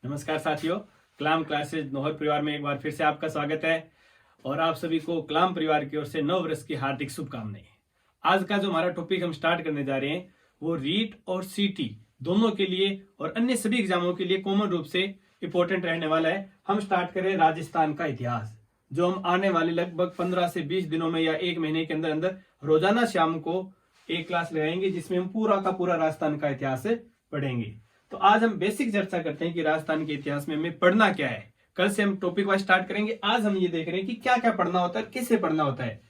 नमस्कार साथियों, कलाम क्लासेज नौहर परिवार में एक बार फिर से आपका स्वागत है और आप सभी को कलाम परिवार की ओर से नव वर्ष की हार्दिक शुभकामनाएं। आज का जो हमारा टॉपिक हम स्टार्ट करने जा रहे हैं वो रीट और सीटी दोनों के लिए और अन्य सभी एग्जामों के लिए कॉमन रूप से इंपॉर्टेंट रहने वाला है। हम स्टार्ट करें राजस्थान का इतिहास, जो हम आने वाले लगभग 15 से 20 दिनों में या एक महीने के अंदर अंदर रोजाना शाम को एक क्लास लगाएंगे, जिसमें हम पूरा का पूरा राजस्थान का इतिहास पढ़ेंगे। तो आज हम बेसिक चर्चा करते हैं कि राजस्थान के इतिहास में हमें पढ़ना क्या है। कल से हम टॉपिक वाइज स्टार्ट करेंगे। आज हम ये देख रहे हैं कि क्या क्या पढ़ना होता है, किससे पढ़ना होता है।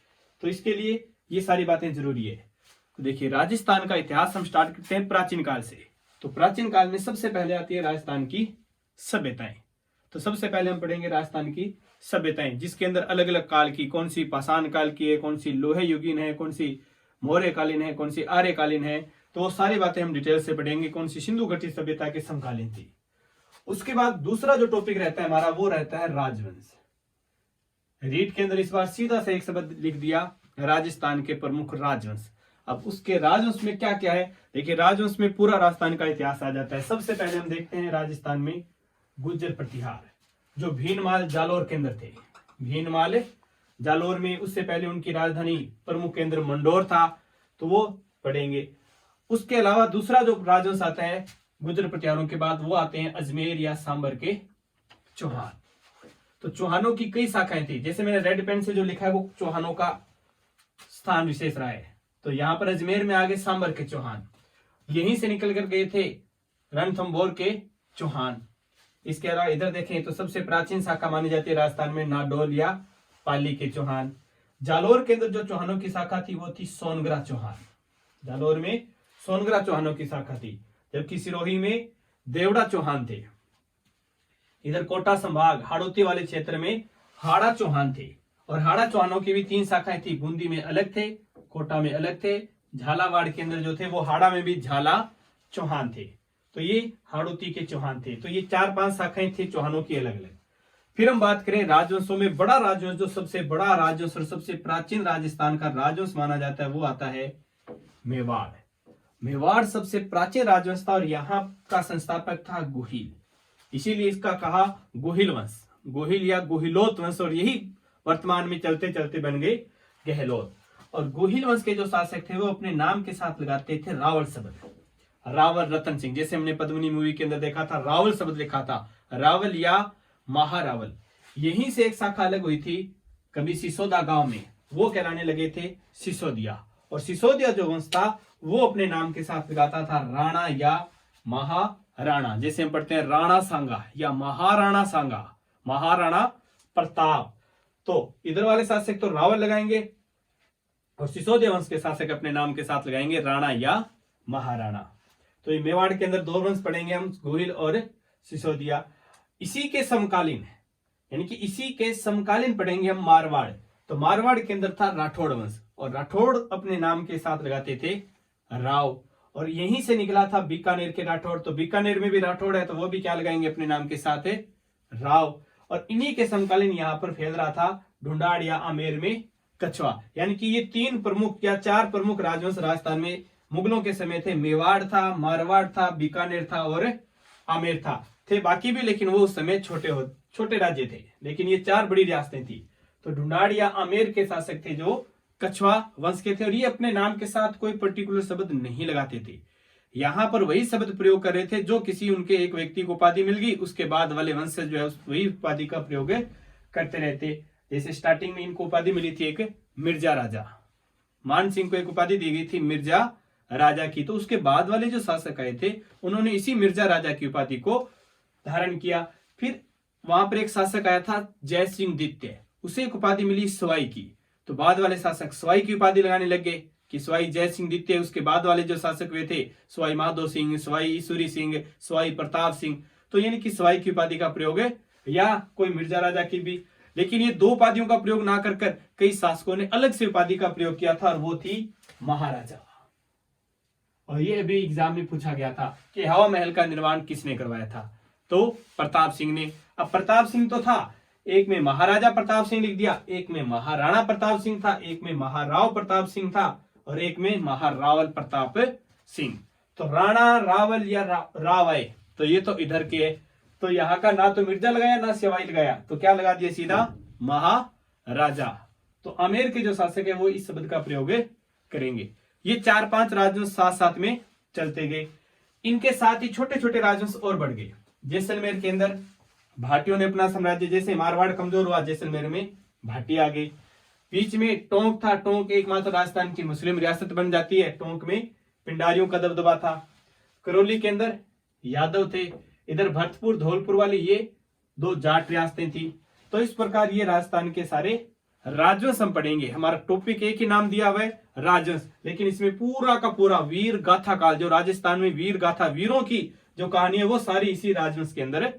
तो इसके लिए ये सारी बातें जरूरी है। तो देखिए, राजस्थान का इतिहास हम स्टार्ट करते हैं प्राचीन काल से। तो प्राचीन काल में सबसे पहले आती है राजस्थान की सभ्यताएं। तो सबसे पहले हम पढ़ेंगे राजस्थान की सभ्यताएं, जिसके अंदर अलग अलग काल की, कौन सी पाषाण काल की है, कौन सी लोहे युगीन है, कौन सी मौर्यकालीन है, कौन सी आर्यकालीन है। तो वो सारी बातें हम डिटेल से पढ़ेंगे। कौन सी सिंधु घटी सभ्यता के समकालीन थी। उसके बाद दूसरा जो टॉपिक रहता है हमारा वो रहता है राजवंश। रीट के अंदर इस बार सीधा से एक शब्द लिख दिया, राजस्थान के प्रमुख राजवंश। अब उसके राजवंश में क्या क्या है, देखिए राजवंश में पूरा राजस्थान का इतिहास आ जाता है। सबसे पहले हम देखते हैं राजस्थान में गुर्जर प्रतिहार, जो भीनमाल जालोर के अंदर थे। भीनमाल जालोर में, उससे पहले उनकी राजधानी प्रमुख केंद्र मंडोर था, तो वो पढ़ेंगे। उसके अलावा दूसरा जो राजवंश आता है गुर्जर प्रतिहारों के बाद, वो आते हैं अजमेर या सांबर के चौहान। तो चौहानों की कई शाखाएं थी, जैसे मैंने रेड पेन से जो लिखा है वो चौहानों का स्थान विशेष रहा है। तो यहां पर अजमेर में आगे सांबर के चौहान, यहीं से निकल कर गए थे रणथंभौर के चौहान। इसके अलावा इधर देखें तो सबसे प्राचीन शाखा मानी जाती है राजस्थान में नाडोल या पाली के चौहान। जालोर के अंदर जो चौहानों की शाखा थी वो थी सोनगरा चौहान। जालोर में सोनगरा चौहानों की शाखा थी, जबकि सिरोही में देवड़ा चौहान थे। इधर कोटा संभाग हाड़ौती वाले क्षेत्र में हाड़ा चौहान थे, और हाड़ा चौहानों की भी 3 शाखाएं थी। बूंदी में अलग थे, कोटा में अलग थे, झालावाड़ के अंदर जो थे वो हाड़ा में भी झाला चौहान थे। तो ये हाड़ौती के चौहान थे। तो ये 4-5 शाखाएं थी चौहानों की अलग अलग। फिर हम बात करें राजवंशों में, बड़ा राजवंश, जो सबसे बड़ा राजवंश और सबसे प्राचीन राजस्थान का राजवंश माना जाता है, वो आता है मेवाड़। मेवाड़ सबसे प्राचीन राजवंश था और यहाँ का संस्थापक था गुहिल, इसीलिए इसका कहा गुहिल वंश, गुहिल या गुहिलोत वंश। और यही वर्तमान में चलते चलते बन गए गहलोत। और गुहिल वंश के जो शासक थे वो अपने नाम के साथ लगाते थे रावल शब्द, रावल रतन सिंह। जैसे हमने पद्मिनी मूवी के अंदर देखा था, रावल शब्द लिखा था, रावल या महारावल। यहीं से एक शाखा अलग हुई थी कभी सिसोदा गांव में, वो कहलाने लगे थे सिसोदिया। और सिसोदिया जो वंश था वो अपने नाम के साथ लगाता था राणा या महाराणा। जैसे हम पढ़ते हैं राणा सांगा या महाराणा सांगा, महाराणा प्रताप। तो इधर वाले शासक तो रावल लगाएंगे और सिसोदिया वंश के शासक अपने नाम के साथ लगाएंगे राणा या महाराणा। तो ये मेवाड़ के अंदर 2 वंश पढ़ेंगे हम, गुहिल और सिसोदिया। इसी के समकालीन, यानी कि इसी के समकालीन पढ़ेंगे हम मारवाड़। तो मारवाड़ के अंदर था राठौड़ वंश, और राठौड़ अपने नाम के साथ लगाते थे राव। और यहीं से निकला था बीकानेर के राठौड़। तो बीकानेर में भी राठौड़ है, तो वो भी क्या लगाएंगे अपने नाम के साथ है राव। और इन्हीं के समकालीन यहां पर फैल रहा था ढूंढाड़ या आमेर में कछवा। यानी कि ये 3 प्रमुख या 4 प्रमुख राजवंश राजस्थान में मुगलों के समय थे। मेवाड़ था, मारवाड़ था, बीकानेर था और आमेर था। थे बाकी भी, लेकिन वो उस समय छोटे राज्य थे, लेकिन ये 4 बड़ी रियासतें थी। तो ढूंढाड़ या आमेर के शासक थे जो कछवा वंश के थे, और ये अपने नाम के साथ कोई पर्टिकुलर शब्द नहीं लगाते थे। यहां पर वही शब्द प्रयोग कर रहे थे जो किसी उनके एक व्यक्ति को उपाधि मिल गई, उसके बाद वाले वंश जो है वही उपाधि का प्रयोग करते रहते। जैसे स्टार्टिंग में इनको उपाधि मिली थी एक मिर्जा राजा, मान सिंह को एक उपाधि दी गई थी मिर्जा राजा की। तो उसके बाद वाले जो शासक आए थे उन्होंने इसी मिर्जा राजा की उपाधि को धारण किया। फिर वहां पर एक शासक आया था जय सिंह द्वितीय, उसे एक उपाधि मिली सवाई की। तो बाद वाले शासक सवाई की उपाधि लगाने लग गए कि सवाई जय सिंह द्वितीय। उसके बाद वाले जो शासक हुए थे सवाई माधो सिंह, सवाई ईश्वरी सिंह, सवाई प्रताप सिंह। तो यानी कि सवाई की उपाधि का प्रयोग है, या कोई मिर्जा राजा की भी। लेकिन ये 2 उपाधियों का प्रयोग ना कर कई शासकों ने अलग से उपाधि का प्रयोग किया था, और वो थी महाराजा। और ये भी एग्जाम में पूछा गया था कि हवा महल का निर्माण किसने करवाया था, तो प्रताप सिंह ने। अब प्रताप सिंह तो था, एक में महाराजा प्रताप सिंह लिख दिया, एक में महाराणा प्रताप सिंह था, एक में महाराव प्रताप सिंह था, और एक में महारावल प्रताप सिंह। तो राणा, रावल या राव आए, तो ये तो इधर के तो यहाँ का ना तो मिर्जा लगाया ना सिवाई लगाया, तो क्या लगा दिया सीधा महाराजा। तो आमेर के जो शासक है वो इस शब्द का प्रयोग करेंगे। ये 4-5 राजवंश साथ साथ में चलते गए। इनके साथ ही छोटे छोटे राजवंश और बढ़ गए। जैसलमेर के अंदर भाटियों ने अपना साम्राज्य, जैसे मारवाड़ कमजोर हुआ जैसलमेर में भाटी आ गई। बीच में टोंक था, टोंक एकमात्र राजस्थान की मुस्लिम रियासत बन जाती है। टोंक में पिंडारियों का दबदबा था। करौली के अंदर यादव थे। इधर भरतपुर धौलपुर वाली ये 2 जाट रियासतें थी। तो इस प्रकार ये राजस्थान के सारे राजवंश हम पढ़ेंगे। हमारा टॉपिक एक ही नाम दिया हुआ है, राजवंश, लेकिन इसमें पूरा का पूरा वीर गाथा काल, जो राजस्थान में वीर गाथा वीरों की जो कहानी है वो सारी इसी राजवंश के अंदर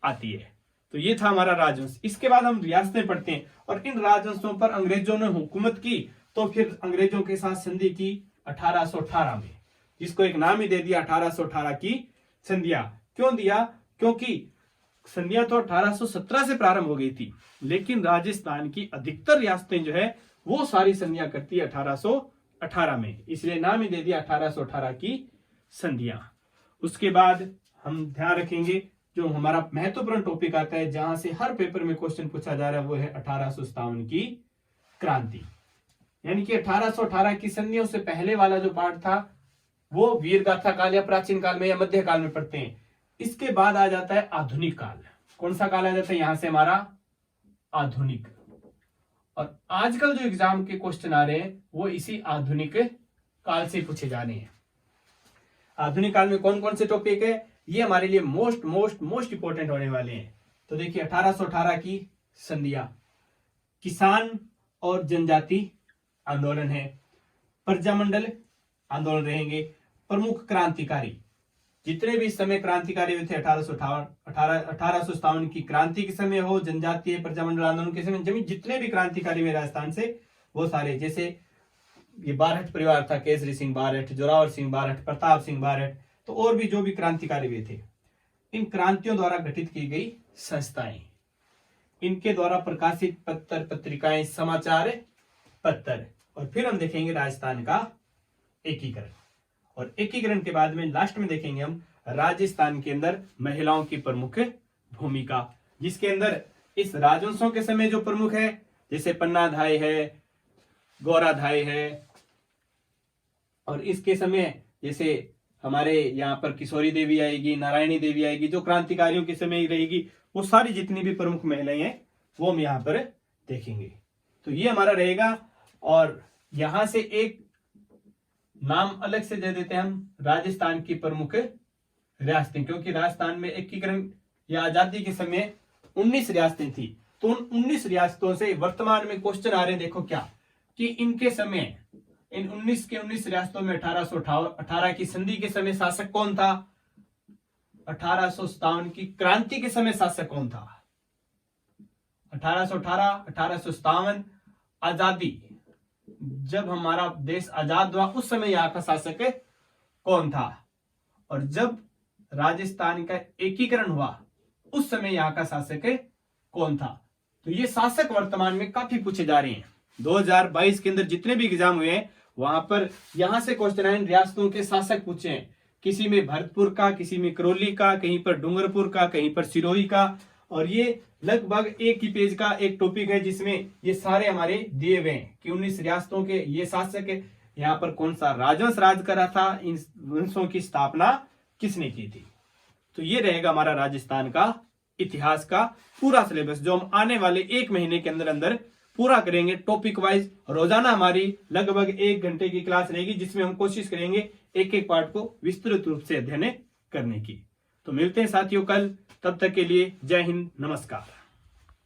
आती है। तो ये था हमारा राजवंश। इसके बाद हम रियासतें पढ़ते हैं और इन राजवंशों पर अंग्रेजों ने हुकूमत की। तो फिर अंग्रेजों के साथ संधि की 1818 में, जिसको एक नाम ही दे दिया 1818 की संधियां। क्यों दिया? क्योंकि संधियां तो 1817 से प्रारंभ हो गई थी, लेकिन राजस्थान की अधिकतर रियासतें जो है वो सारी संधियां करती है 1818 में, इसलिए नाम ही दे दिया 1818 की संधियां। उसके बाद हम ध्यान रखेंगे जो हमारा महत्वपूर्ण टॉपिक आता है, जहां से हर पेपर में क्वेश्चन पूछा जा रहा है, वो है 1857 की क्रांति। यानी कि 1818 की संधियों से पहले वाला जो पार्ट था वो वीर गाथा काल या प्राचीन काल में या मध्य काल में पढ़ते हैं। इसके बाद आ जाता है आधुनिक काल। कौन सा काल आ जाता है यहां से? हमारा आधुनिक। और आजकल जो एग्जाम के क्वेश्चन आ रहे हैं वो इसी आधुनिक काल से पूछे जा रहे हैं। आधुनिक काल में कौन कौन से टॉपिक है ये हमारे लिए मोस्ट इंपोर्टेंट होने वाले हैं। तो देखिए 1818 की संधियां, किसान और जनजाति आंदोलन है, प्रजामंडल आंदोलन रहेंगे, प्रमुख क्रांतिकारी, जितने भी समय क्रांतिकारी हुए थे 1857 की क्रांति के समय हो, जनजातीय प्रजामंडल आंदोलन के समय, जितने भी क्रांतिकारी हुए राजस्थान से वो सारे, जैसे ये बारहट परिवार था, केसरी सिंह बारहट, जोरावर सिंह बारहट, प्रताप सिंह बारहट, तो और भी जो भी क्रांतिकारी हुए थे, इन क्रांतियों द्वारा गठित की गई संस्थाएं, इनके द्वारा प्रकाशित पत्र पत्रिकाएं, समाचार पत्र। और फिर हम देखेंगे राजस्थान का एकीकरण, और एकीकरण के बाद में लास्ट में देखेंगे हम राजस्थान के अंदर महिलाओं की प्रमुख भूमिका, जिसके अंदर इस राजवंशों के समय जो प्रमुख है, जैसे पन्ना धाय है, गौरा धाय है, और इसके समय जैसे हमारे यहाँ पर किशोरी देवी आएगी, नारायणी देवी आएगी, जो क्रांतिकारियों के समय ही रहेगी, वो सारी जितनी भी प्रमुख महिलाएं हैं वो हम यहाँ पर देखेंगे। तो ये हमारा रहेगा। और यहां से एक नाम अलग से दे देते हैं हम, राजस्थान की प्रमुख रियासतें, क्योंकि राजस्थान में एकीकरण या आजादी के समय 19 रियासतें थी। तो उन 19 रियासतों से वर्तमान में क्वेश्चन आ रहे हैं, देखो क्या, कि इनके समय इन 19 के 19 रियासतों में 1818 की संधि के समय शासक कौन था, 1857 की क्रांति के समय शासक कौन था, 1818, 1857 आजादी, जब हमारा देश आजाद हुआ उस समय यहाँ का शासक कौन था, और जब राजस्थान का एकीकरण हुआ उस समय यहाँ का शासक कौन था। तो ये शासक वर्तमान में काफी पूछे जा रहे हैं। 2022 के अंदर जितने भी एग्जाम हुए हैं वहां पर यहां से क्वेश्चन आए, रियासतों के शासक पूछे हैं, किसी में भरतपुर का, किसी में करौली का, कहीं पर डूंगरपुर का, कहीं पर सिरोही का। और ये लगभग एक ही पेज का एक टॉपिक है जिसमें ये सारे हमारे दिए हुए हैं कि 19 रियासतों के ये शासक है, यहाँ पर कौन सा राजवंश राज करा था, इन वंशों की स्थापना किसने की थी। तो ये रहेगा हमारा राजस्थान का इतिहास का पूरा सिलेबस, जो हम आने वाले 1 महीने के अंदर अंदर पूरा करेंगे टॉपिक वाइज। रोजाना हमारी लगभग 1 घंटे की क्लास रहेगी, जिसमें हम कोशिश करेंगे एक एक पार्ट को विस्तृत रूप से अध्ययन करने की। तो मिलते हैं साथियों कल, तब तक के लिए जय हिंद, नमस्कार।